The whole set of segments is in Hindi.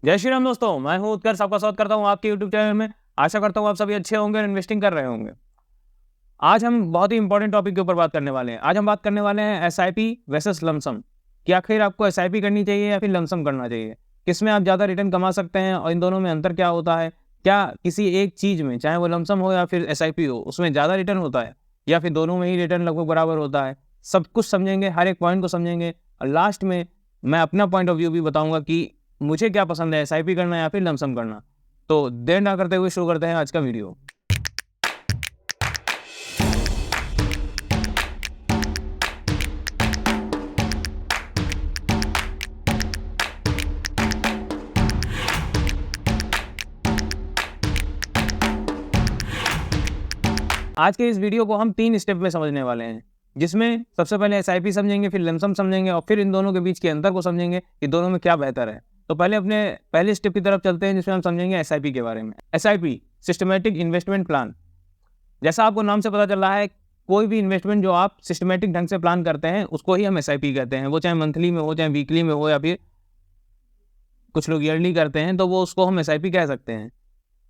जय श्री राम दोस्तों, मैं हूं उत्कर्ष, आपका स्वागत करता हूं आपके यूट्यूब चैनल में। आशा करता हूं आप सभी अच्छे होंगे और इन्वेस्टिंग कर रहे होंगे। आज हम बहुत ही इंपॉर्टेंट टॉपिक के ऊपर बात करने वाले हैं। आज हम बात करने वाले हैं एसआईपी वर्सेस लमसम कि आखिर आपको एसआईपी करनी चाहिए या फिर लमसम करना चाहिए। किसमें आप ज़्यादा रिटर्न कमा सकते हैं और इन दोनों में अंतर क्या होता है? क्या किसी एक चीज़ में, चाहे वो लमसम हो या फिर एसआईपी हो, उसमें ज़्यादा रिटर्न होता है या फिर दोनों में ही रिटर्न लगभग बराबर होता है? सब कुछ समझेंगे, हर एक पॉइंट को समझेंगे और लास्ट में मैं अपना पॉइंट ऑफ व्यू भी बताऊँगा कि मुझे क्या पसंद है, एसआईपी करना या फिर लमसम करना। तो देर ना करते हुए शुरू करते हैं आज का वीडियो। आज के इस वीडियो को हम 3 स्टेप में समझने वाले हैं, जिसमें सबसे पहले एसआईपी समझेंगे, फिर लमसम समझेंगे और फिर इन दोनों के बीच के अंतर को समझेंगे कि दोनों में क्या बेहतर है। तो पहले अपने पहले स्टेप की तरफ चलते हैं, जिसमें हम समझेंगे एसआईपी के बारे में। SIP systematic investment plan. जैसा आपको नाम से पता चल रहा है, कोई भी इन्वेस्टमेंट जो आप सिस्टमैटिक ढंग से प्लान करते हैं, उसको ही हम एसआईपी कहते हैं। वो चाहे मंथली में हो, चाहे वीकली में हो या फिर कुछ लोग ईयरली करते हैं, तो वो उसको हम एसआईपी कह सकते हैं।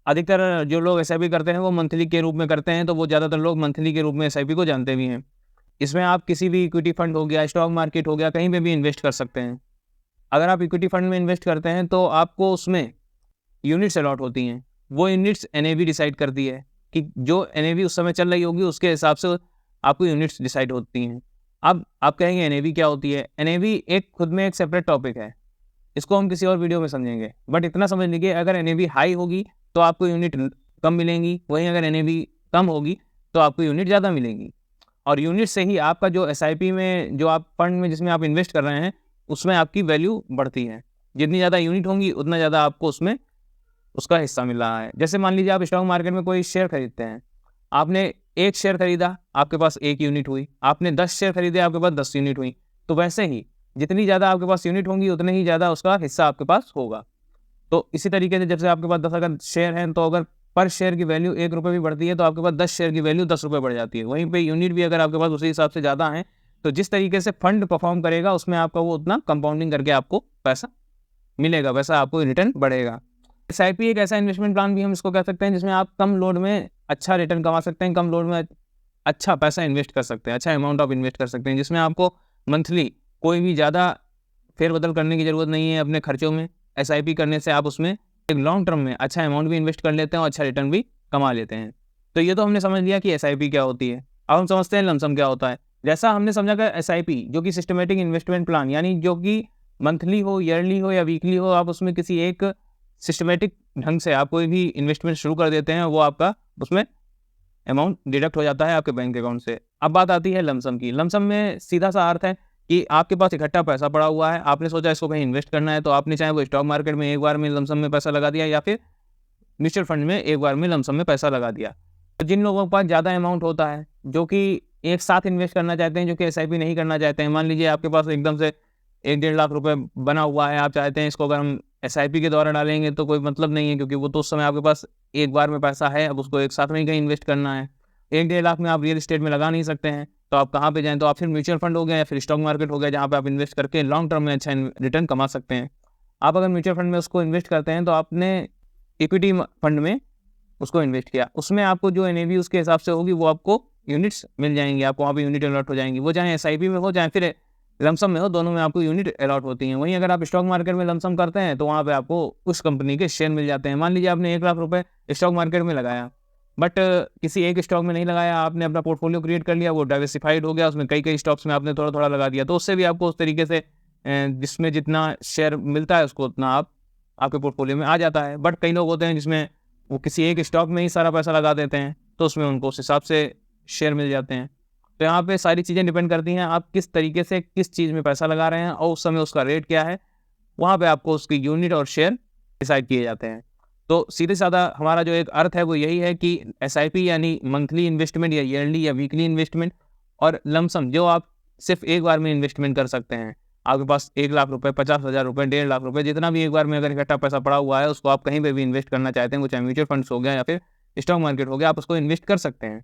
अधिकतर जो लोग एसआईपी करते हैं वो मंथली के रूप में करते हैं, तो वो ज़्यादातर लोग मंथली के रूप में एसआईपी को जानते भी हैं। इसमें आप किसी भी इक्विटी फंड हो गया, स्टॉक मार्केट हो गया, कहीं पे भी इन्वेस्ट कर सकते हैं। अगर आप इक्विटी फंड में इन्वेस्ट करते हैं तो आपको उसमें यूनिट्स अलॉट होती हैं। वो यूनिट्स एनएवी डिसाइड करती है कि जो एनएवी उस समय चल रही होगी उसके हिसाब से आपको यूनिट्स डिसाइड होती हैं। अब आप कहेंगे एनएवी क्या होती है? एनएवी एक खुद में एक सेपरेट टॉपिक है, इसको हम किसी और वीडियो में समझेंगे। बट इतना समझ लीजिए, अगर एनएवी हाई होगी तो आपको यूनिट कम मिलेंगी, वहीं अगर एनएवी कम होगी तो आपको यूनिट ज़्यादा मिलेंगी। और यूनिट से ही आपका जो एसआईपी में, जो आप फंड में जिसमें आप इन्वेस्ट कर रहे हैं, उसमें आपकी वैल्यू बढ़ती है। जितनी ज़्यादा यूनिट होंगी उतना ज़्यादा आपको उसमें उसका हिस्सा मिल रहा है। जैसे मान लीजिए आप स्टॉक मार्केट में कोई शेयर खरीदते हैं, आपने 1 शेयर खरीदा, आपके पास 1 यूनिट हुई। आपने 10 शेयर खरीदे, आपके पास 10 यूनिट हुई। तो वैसे ही जितनी ज़्यादा आपके पास यूनिट होंगी उतने ही ज़्यादा उसका हिस्सा आपके पास होगा। तो इसी तरीके से जैसे आपके पास 10 अगर शेयर हैं, तो अगर पर शेयर की वैल्यू ₹1 भी बढ़ती है तो आपके पास 10 शेयर की वैल्यू ₹10 बढ़ जाती है। वहीं पे यूनिट भी अगर आपके पास उसी हिसाब से ज़्यादा हैं, तो जिस तरीके से फंड परफॉर्म करेगा उसमें आपका वो उतना कंपाउंडिंग करके आपको पैसा मिलेगा, वैसा आपको रिटर्न बढ़ेगा। एसआईपी एक ऐसा इन्वेस्टमेंट प्लान भी हम इसको कह सकते हैं, जिसमें आप कम लोड में अच्छा रिटर्न कमा सकते हैं, कम लोड में अच्छा पैसा इन्वेस्ट कर सकते हैं, अच्छा अमाउंट आप इन्वेस्ट कर सकते हैं, जिसमें आपको मंथली कोई भी ज़्यादा फेरबदल करने की ज़रूरत नहीं है अपने खर्चों में। एसआईपी करने से आप उसमें एक लॉन्ग टर्म में अच्छा अमाउंट भी इन्वेस्ट कर लेते हैं और अच्छा रिटर्न भी कमा लेते हैं। तो ये तो हमने समझ लिया कि एसआईपी क्या होती है। अब हम समझते हैं लमसम क्या होता है। जैसा हमने समझा कि एसआईपी जो कि सिस्टमैटिक इन्वेस्टमेंट प्लान, यानी जो कि मंथली हो, ईयरली हो या वीकली हो, आप उसमें किसी एक सिस्टमैटिक ढंग से आप कोई भी इन्वेस्टमेंट शुरू कर देते हैं, वो आपका उसमें अमाउंट डिडक्ट हो जाता है आपके बैंक अकाउंट से। अब बात आती है लमसम की। लमसम में सीधा सा अर्थ है कि आपके पास इकट्ठा पैसा पड़ा हुआ है, आपने सोचा इसको कहीं इन्वेस्ट करना है, तो आपने चाहे वो स्टॉक मार्केट में एक बार में लमसम में पैसा लगा दिया या फिर म्यूचुअल फंड में एक बार में लमसम में पैसा लगा दिया। तो जिन लोगों के पास ज़्यादा अमाउंट होता है, जो कि एक साथ इन्वेस्ट करना चाहते हैं, जो कि एसआईपी नहीं करना चाहते हैं, मान लीजिए आपके पास एकदम से 1-1.5 लाख रुपए बना हुआ है, आप चाहते हैं इसको अगर हम एसआईपी के द्वारा डालेंगे तो कोई मतलब नहीं है, क्योंकि वो तो उस समय आपके पास एक बार में पैसा है, अब उसको एक साथ में ही कहीं इन्वेस्ट करना है। 1-1.5 लाख में आप रियल एस्टेट में लगा नहीं सकते हैं, तो आप कहाँ पे जाएँ? तो आप फिर म्यूचुअल फंड हो गया या फिर स्टॉक मार्केट हो गया, जहाँ पे आप इन्वेस्ट करके लॉन्ग टर्म में अच्छा रिटर्न कमा सकते हैं। आप अगर म्यूचुअल फंड में उसको इन्वेस्ट करते हैं, तो आपने इक्विटी फंड में उसको इन्वेस्ट किया, उसमें आपको जो एनएवी उसके हिसाब से होगी वो आपको यूनिट्स मिल जाएँगी, आपको वहाँ पे यूनिट अलॉट हो जाएँगी। वो चाहे एसआईपी में हो, चाहे फिर लमसम में हो, दोनों में आपको यूनिट अलॉट होती हैं। वहीं अगर आप स्टॉक मार्केट में लमसम करते हैं, तो वहाँ पे आपको उस कंपनी के शेयर मिल जाते हैं। मान लीजिए आपने 1 लाख रुपए स्टॉक मार्केट में लगाया, बट किसी एक स्टॉक में नहीं लगाया, आपने अपना पोर्टफोलियो क्रिएट कर लिया, वो डाइवर्सिफाइड हो गया, उसमें कई-कई स्टॉक्स में आपने थोड़ा-थोड़ा लगा दिया, तो उससे भी आपको उस तरीके से जिसमें जितना शेयर मिलता है उसको उतना आप आपके पोर्टफोलियो में आ जाता है। बट कई लोग होते हैं जिसमें वो किसी एक स्टॉक में ही सारा पैसा लगा देते हैं, तो उसमें उनको उस हिसाब से शेयर मिल जाते हैं। तो यहाँ पे सारी चीज़ें डिपेंड करती हैं, आप किस तरीके से किस चीज़ में पैसा लगा रहे हैं और उस समय उसका रेट क्या है, वहाँ पे आपको उसकी यूनिट और शेयर डिसाइड किए जाते हैं। तो सीधे-साधा हमारा जो एक अर्थ है वो यही है कि एसआईपी यानी मंथली इन्वेस्टमेंट या ईयरली या वीकली इन्वेस्टमेंट, और लमसम जो आप सिर्फ़ एक बार में इन्वेस्टमेंट कर सकते हैं। आपके पास 1 लाख रुपए, 50,000 रुपए, 1.5 लाख रुपए, जितना भी एक बार में अगर इकट्ठा पैसा पड़ा हुआ है, उसको आप कहीं पे भी इन्वेस्ट करना चाहते हैं, वो चाहे म्यूचुअल फंड्स हो गया या फिर स्टॉक मार्केट हो गया, आप उसको इन्वेस्ट कर सकते हैं।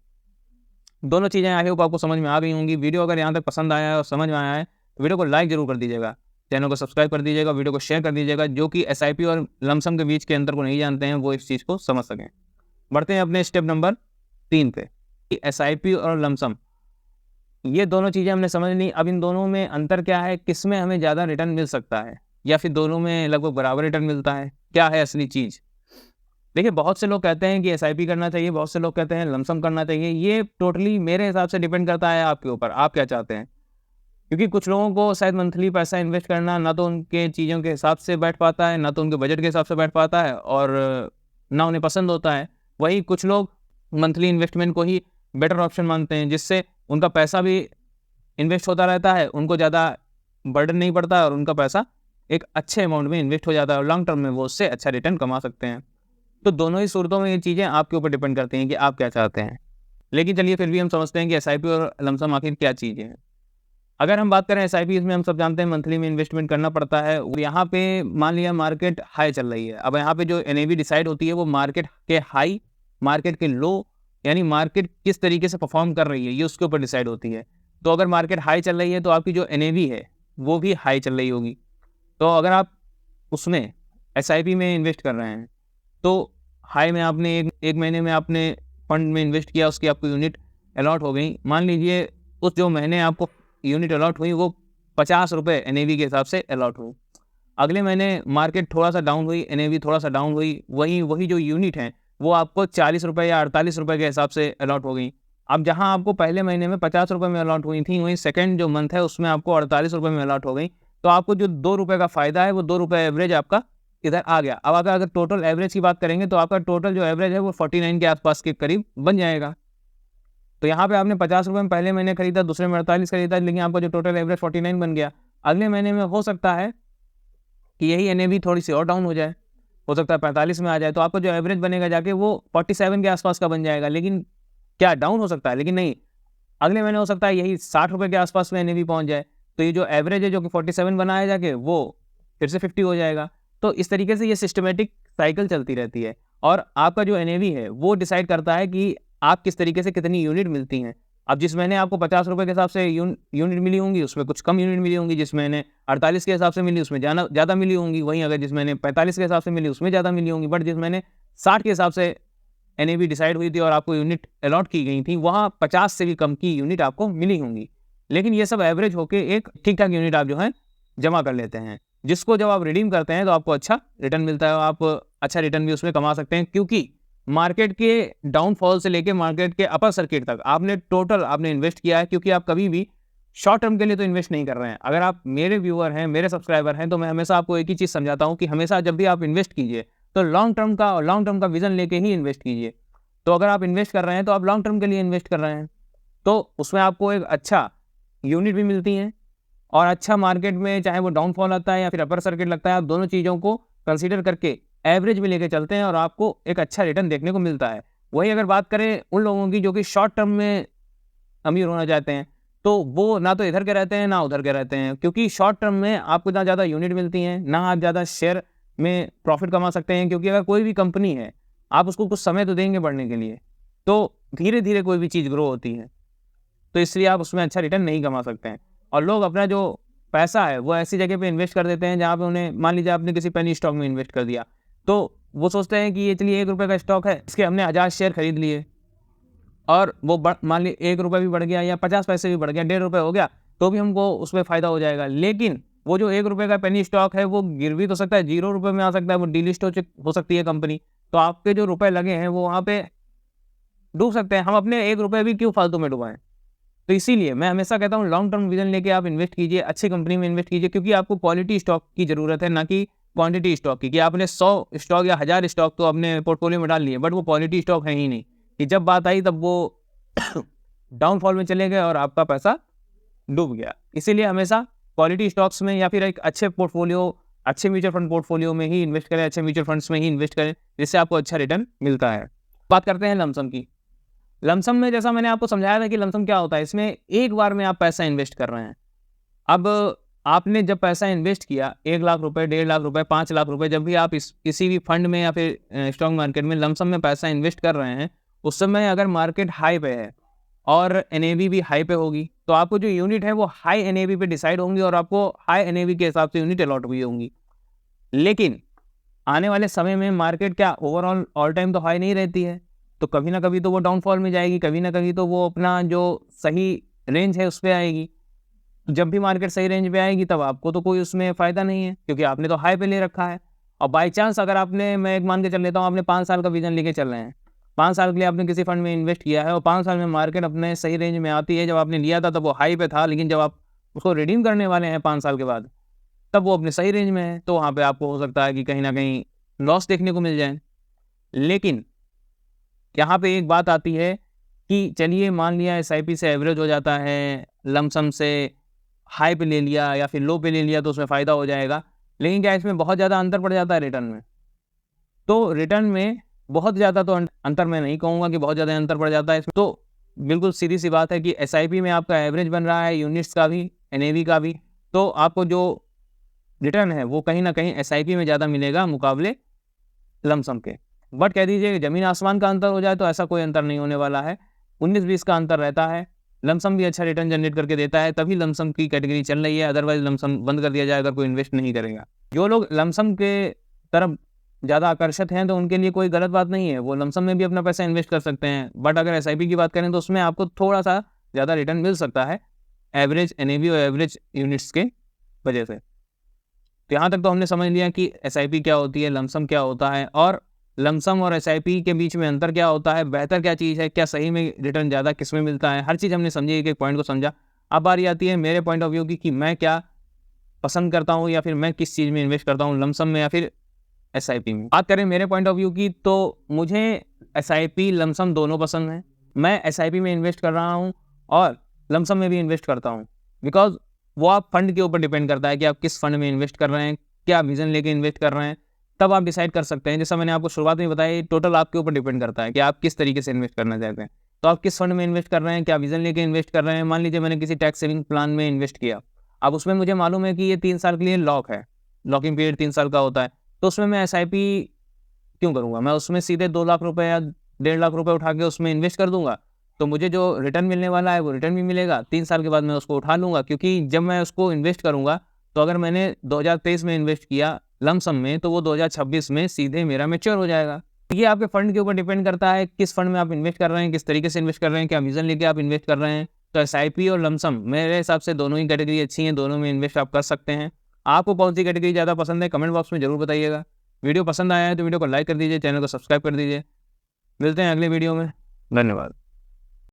दोनों चीज़ें आई होप आपको समझ में आ गई होंगी। वीडियो अगर यहाँ तक पसंद आया है और समझ में आया है, तो वीडियो को लाइक ज़रूर कर दीजिएगा। चैनल को सब्सक्राइब कर दीजिएगा, वीडियो को शेयर कर दीजिएगा। जो कि एसआईपी और लमसम के बीच के अंतर को नहीं जानते हैं वो इस चीज़ को समझ सकें। बढ़ते हैं अपने स्टेप नंबर 3 पे। एसआईपी और लमसम, ये दोनों चीज़ें हमने समझ ली। अब इन दोनों में अंतर क्या है, किसमें हमें ज़्यादा रिटर्न मिल सकता है, या फिर दोनों में लगभग बराबर रिटर्न मिलता है, क्या है असली चीज़। देखिए, बहुत से लोग कहते हैं कि एसआईपी करना चाहिए, बहुत से लोग कहते हैं लमसम करना चाहिए। ये टोटली मेरे हिसाब से डिपेंड करता है आपके ऊपर, आप क्या चाहते हैं। क्योंकि कुछ लोगों को शायद मंथली पैसा इन्वेस्ट करना ना तो उनके चीज़ों के हिसाब से बैठ पाता है, ना तो उनके बजट के हिसाब से बैठ पाता है, और ना उन्हें पसंद होता है। वहीं कुछ लोग मंथली इन्वेस्टमेंट को ही बेटर ऑप्शन मानते हैं, जिससे उनका पैसा भी इन्वेस्ट होता रहता है, उनको ज़्यादा बर्डन नहीं पड़ता और उनका पैसा एक अच्छे अमाउंट में इन्वेस्ट हो जाता है और लॉन्ग टर्म में वो उससे अच्छा रिटर्न कमा सकते हैं। तो दोनों ही सूरतों में ये चीज़ें आपके ऊपर डिपेंड करती हैं कि आप क्या चाहते हैं। लेकिन चलिए फिर भी हम समझते हैं कि एसआईपी और लमसम आखिर क्या चीज़ें हैं। अगर हम बात करें एसआईपी, इसमें हम सब जानते हैं मंथली में इन्वेस्टमेंट करना पड़ता है। यहाँ पे मान लिया मार्केट हाई चल रही है, अब यहाँ पे जो एनएवी डिसाइड होती है वो मार्केट के हाई, मार्केट के लो, यानी मार्केट किस तरीके से परफॉर्म कर रही है ये उसके ऊपर डिसाइड होती है। तो अगर मार्केट हाई चल रही है तो आपकी जो एनएवी है वो भी हाई चल रही होगी। तो अगर आप उसमें एसआईपी में इन्वेस्ट कर रहे हैं तो हाई में आपने एक महीने में आपने फंड में इन्वेस्ट किया, उसकी आपको यूनिट अलॉट हो गई। मान लीजिए उस जो महीने आपको यूनिट अलॉट हुई वो 50 रुपये एनएवी के हिसाब से अलॉट हुई। अगले महीने मार्केट थोड़ा सा डाउन हुई, एनएवी थोड़ा सा डाउन हुई, वही जो यूनिट है वो आपको 40 रुपये या 48 रुपये के हिसाब से अलॉट हो गई। अब जहां आपको पहले महीने में 50 रुपये में अलॉट हुई थी, वहीं सेकंड जो मंथ है उसमें आपको 48 रुपये में अलॉट हो गई। तो आपको जो 2 रुपये का फ़ायदा है वो 2 रुपये एवरेज आपका इधर आ गया। अब अगर टोटल एवरेज की बात करेंगे तो आपका टोटल जो एवरेज है वो 49 के आसपास के करीब बन जाएगा। तो यहाँ पे आपने 50 रुपये में पहले महीने खरीदा, दूसरे में 48 खरीदा, लेकिन आपका जो टोटल एवरेज 49 बन गया। अगले महीने में हो सकता है कि यही एनएवी थोड़ी सी और डाउन हो जाए, हो सकता है 45 में आ जाए, तो आपका जो एवरेज बनेगा जाके वो 47 के आसपास का बन जाएगा। लेकिन क्या डाउन हो सकता है, लेकिन नहीं, अगले महीने हो सकता है यही 60 रुपये के आसपास में एनएवी पहुँच जाए। तो ये जो एवरेज है जो कि 47 बना है जाके वो फिर से 50 हो जाएगा। तो इस तरीके से ये सिस्टमेटिक साइकिल चलती रहती है और आपका जो एनएवी है वो डिसाइड करता है कि आप किस तरीके से कितनी यूनिट मिलती हैं। अब जिस महीने आपको 50 रुपये के हिसाब से यूनिट मिली होंगी उसमें कुछ कम यूनिट मिली होंगी, जिस महीने 48 के हिसाब से मिली उसमें ज़्यादा मिली होंगी, वहीं अगर जिस महीने 45 के हिसाब से मिली उसमें ज़्यादा मिली होंगी। बट जिस महीने 60 के हिसाब से एनएवी डिसाइड हुई थी और आपको यूनिट अलॉट की गई थी वहाँ 50 से भी कम की यूनिट आपको मिली होंगी। लेकिन ये सब एवरेज होकर एक ठीक ठाक यूनिट आप जो है जमा कर लेते हैं, जिसको जब आप रिडीम करते हैं तो आपको अच्छा रिटर्न मिलता है, आप अच्छा रिटर्न भी उसमें कमा सकते हैं। क्योंकि मार्केट के डाउनफॉल से लेके मार्केट के अपर सर्किट तक आपने इन्वेस्ट किया है, क्योंकि आप कभी भी शॉर्ट टर्म के लिए तो इन्वेस्ट नहीं कर रहे हैं। अगर आप मेरे व्यूअर हैं, मेरे सब्सक्राइबर हैं, तो मैं हमेशा आपको एक ही चीज़ समझाता हूँ कि हमेशा जब भी आप इन्वेस्ट कीजिए तो लॉन्ग टर्म का विजन लेके ही इन्वेस्ट कीजिए। तो अगर आप इन्वेस्ट कर रहे हैं तो आप लॉन्ग टर्म के लिए इन्वेस्ट कर रहे हैं, तो उसमें आपको एक अच्छा यूनिट भी मिलती हैं और अच्छा मार्केट में चाहे वो डाउनफॉल आता है या फिर अपर सर्किट लगता है, आप दोनों चीज़ों को कंसीडर करके एवरेज में लेके चलते हैं और आपको एक अच्छा रिटर्न देखने को मिलता है। वही अगर बात करें उन लोगों की जो कि शॉर्ट टर्म में अमीर होना चाहते हैं, तो वो ना तो इधर के रहते हैं ना उधर के रहते हैं, क्योंकि शॉर्ट टर्म में आपको ना ज़्यादा यूनिट मिलती हैं, ना आप ज़्यादा शेयर में प्रॉफिट कमा सकते हैं। क्योंकि अगर कोई भी कंपनी है आप उसको कुछ समय तो देंगे बढ़ने के लिए, तो धीरे धीरे कोई भी चीज़ ग्रो होती है, तो इसलिए आप उसमें अच्छा रिटर्न नहीं कमा सकते हैं। और लोग अपना जो पैसा है वो ऐसी जगह पे इन्वेस्ट कर देते हैं जहाँ पे उन्हें, मान लीजिए आपने किसी पेनी स्टॉक में इन्वेस्ट कर दिया, तो वो सोचते हैं कि ये चलिए 1 रुपये का स्टॉक है, इसके हमने 1000 शेयर खरीद लिए और वो मान लीजिए 1 रुपये भी बढ़ गया या 50 पैसे भी बढ़ गया, 1.5 रुपये हो गया, तो भी हमको उसमें फ़ायदा हो जाएगा। लेकिन वो जो 1 रुपये का पेनी स्टॉक है वो गिर भी तो सकता है, 0 रुपये में आ सकता है, वो डीलिस्ट हो सकती है कंपनी, तो आपके जो रुपए लगे हैं वो वहाँ पे डूब सकते हैं। हम अपने 1 रुपये भी क्यों फालतू में डुबाएं। तो इसीलिए मैं हमेशा कहता हूँ लॉन्ग टर्म विजन लेके आप इन्वेस्ट कीजिए, अच्छी कंपनी में इन्वेस्ट कीजिए, क्योंकि आपको क्वालिटी स्टॉक की ज़रूरत है, ना कि क्वांटिटी स्टॉक की। कि आपने 100 स्टॉक या 1000 स्टॉक तो अपने पोर्टफोलियो में डाल लिए, बट वो क्वालिटी स्टॉक है ही नहीं, कि जब बात आई तब वो डाउनफॉल में चले गए और आपका पैसा डूब गया। इसीलिए हमेशा क्वालिटी स्टॉक्स में या फिर एक अच्छे पोर्टफोलियो, अच्छे म्यूचुअल फंड पोर्टफोलियो में ही इन्वेस्ट करें, अच्छे म्यूचुअल फंड्स में ही इन्वेस्ट करें, जिससे आपको अच्छा रिटर्न मिलता है। बात करते हैं लमसम की। लमसम में जैसा मैंने आपको समझाया था कि लमसम क्या होता है, इसमें एक बार में आप पैसा इन्वेस्ट कर रहे हैं। अब आपने जब पैसा इन्वेस्ट किया 1 लाख रुपए, 1.5 लाख रुपए, 5 लाख रुपए, जब भी आप किसी भी फंड में या फिर स्टॉक मार्केट में लमसम में पैसा इन्वेस्ट कर रहे हैं, उस समय अगर मार्केट हाई पे है और एनएवी भी हाई पे होगी, तो आपको जो यूनिट है वो हाई एनएवी पे डिसाइड होंगी और आपको हाई एनएवी के हिसाब से यूनिट अलॉट हुई होंगी। लेकिन आने वाले समय में मार्केट क्या ओवरऑल ऑल टाइम तो हाई नहीं रहती है, तो कभी ना कभी तो वो डाउनफॉल में जाएगी, कभी ना कभी तो वो अपना जो सही रेंज है उस पे आएगी। जब भी मार्केट सही रेंज पे आएगी तब आपको तो कोई उसमें फ़ायदा नहीं है, क्योंकि आपने तो हाई पे ले रखा है। और बाई चांस अगर आपने, मैं एक मान के चल लेता हूँ, आपने 5 साल का विज़न लेके चल रहे हैं, 5 साल के लिए आपने किसी फंड में इन्वेस्ट किया है और 5 साल में मार्केट अपने सही रेंज में आती है। जब आपने लिया था तब वो हाई पे था, लेकिन जब आप उसको रिडीम करने वाले हैं 5 साल के बाद, तब वो अपने सही रेंज में है, तो वहाँ पे आपको हो सकता है कि कहीं न कहीं लॉस देखने को मिल जाए। लेकिन यहाँ पे एक बात आती है कि चलिए मान लिया एसआईपी से एवरेज हो जाता है, लमसम से हाई पे ले लिया या फिर लो पे ले लिया तो उसमें फ़ायदा हो जाएगा। लेकिन क्या इसमें बहुत ज़्यादा अंतर पड़ जाता है रिटर्न में? तो रिटर्न में बहुत ज़्यादा तो अंतर मैं नहीं कहूँगा कि बहुत ज़्यादा अंतर पड़ जाता है इसमें। तो बिल्कुल सीधी-सी बात है कि एसआईपी में आपका एवरेज बन रहा है यूनिट्स का भी, एनएवी का भी, तो आपको जो रिटर्न है वो कहीं न कहीं एसआईपी में ज़्यादा मिलेगा मुकाबले लमसम के। बट कह दीजिए ज़मीन आसमान का अंतर हो जाए तो ऐसा कोई अंतर नहीं होने वाला है। 19-20 का अंतर रहता है। लमसम भी अच्छा रिटर्न जनरेट करके देता है, तभी लमसम की कैटेगरी चल रही है, अदरवाइज़ लमसम बंद कर दिया जाए अगर कोई इन्वेस्ट नहीं करेगा। जो लोग लमसम के तरफ ज़्यादा आकर्षित हैं तो उनके लिए कोई गलत बात नहीं है, वो लमसम में भी अपना पैसा इन्वेस्ट कर सकते हैं। बट अगर एसआईपी की बात करें तो उसमें आपको थोड़ा-सा ज़्यादा रिटर्न मिल सकता है, एवरेज एनएवी और एवरेज यूनिट्स के वजह से। तो यहाँ तक तो हमने समझ लिया कि एसआईपी क्या होती है, लमसम क्या होता है और लमसम और एसआईपी के बीच में अंतर क्या होता है, बेहतर क्या चीज़ है, क्या सही में रिटर्न ज़्यादा किसमें मिलता है, हर चीज़ हमने समझी, एक-एक पॉइंट को समझा। अब बारी आती है मेरे पॉइंट ऑफ व्यू की कि मैं क्या पसंद करता हूँ या फिर मैं किस चीज़ में इन्वेस्ट करता हूँ, लमसम में या फिर एसआईपी में। बात करें मेरे पॉइंट ऑफ व्यू की तो मुझे एसआईपी, लमसम दोनों पसंद हैं। मैं एसआईपी में इन्वेस्ट कर रहा हूँ और लमसम में भी इन्वेस्ट करता हूँ, बिकॉज़ वो आप फंड के ऊपर डिपेंड करता है कि आप किस फंड में इन्वेस्ट कर रहे हैं, क्या विज़न लेके इन्वेस्ट कर रहे हैं, तब आप डिसाइड कर सकते हैं। जैसा मैंने आपको शुरुआत में बताया, टोटल आपके ऊपर डिपेंड करता है कि आप किस तरीके से इन्वेस्ट करना चाहते हैं। तो आप किस फंड में इन्वेस्ट कर रहे हैं, क्या विज़न लेके इन्वेस्ट कर रहे हैं। मान लीजिए मैंने किसी टैक्स सेविंग प्लान में इन्वेस्ट किया, अब उसमें मुझे मालूम है कि ये 3 साल के लिए लॉक है, लॉकिंग पीरियड 3 साल का होता है, तो उसमें मैं एसआईपी क्यों करूँगा? मैं उसमें सीधे 2 लाख रुपए या 1.5 लाख रुपए उठा के उसमें इन्वेस्ट कर दूँगा, तो मुझे जो रिटर्न मिलने वाला है वो रिटर्न भी मिलेगा। 3 साल के बाद मैं उसको उठा लूँगा, क्योंकि जब मैं उसको इन्वेस्ट करूँगा तो अगर मैंने 2023 में इन्वेस्ट किया लमसम में, तो वो 2026 में सीधे मेरा मैच्योर हो जाएगा। ये आपके फंड के ऊपर डिपेंड करता है, किस फंड में आप इन्वेस्ट कर रहे हैं, किस तरीके से इन्वेस्ट कर रहे हैं, क्या विज़न लेके आप इन्वेस्ट कर रहे हैं। तो एसआईपी और लमसम मेरे हिसाब से दोनों ही कैटेगरी अच्छी हैं, दोनों में इन्वेस्ट आप कर सकते हैं। आपको कौन-सी कैटेगरी ज़्यादा पसंद है, कमेंट बॉक्स में ज़रूर बताइएगा। वीडियो पसंद आया है तो वीडियो को लाइक कर दीजिए, चैनल को सब्सक्राइब कर दीजिए। मिलते हैं अगले वीडियो में। धन्यवाद।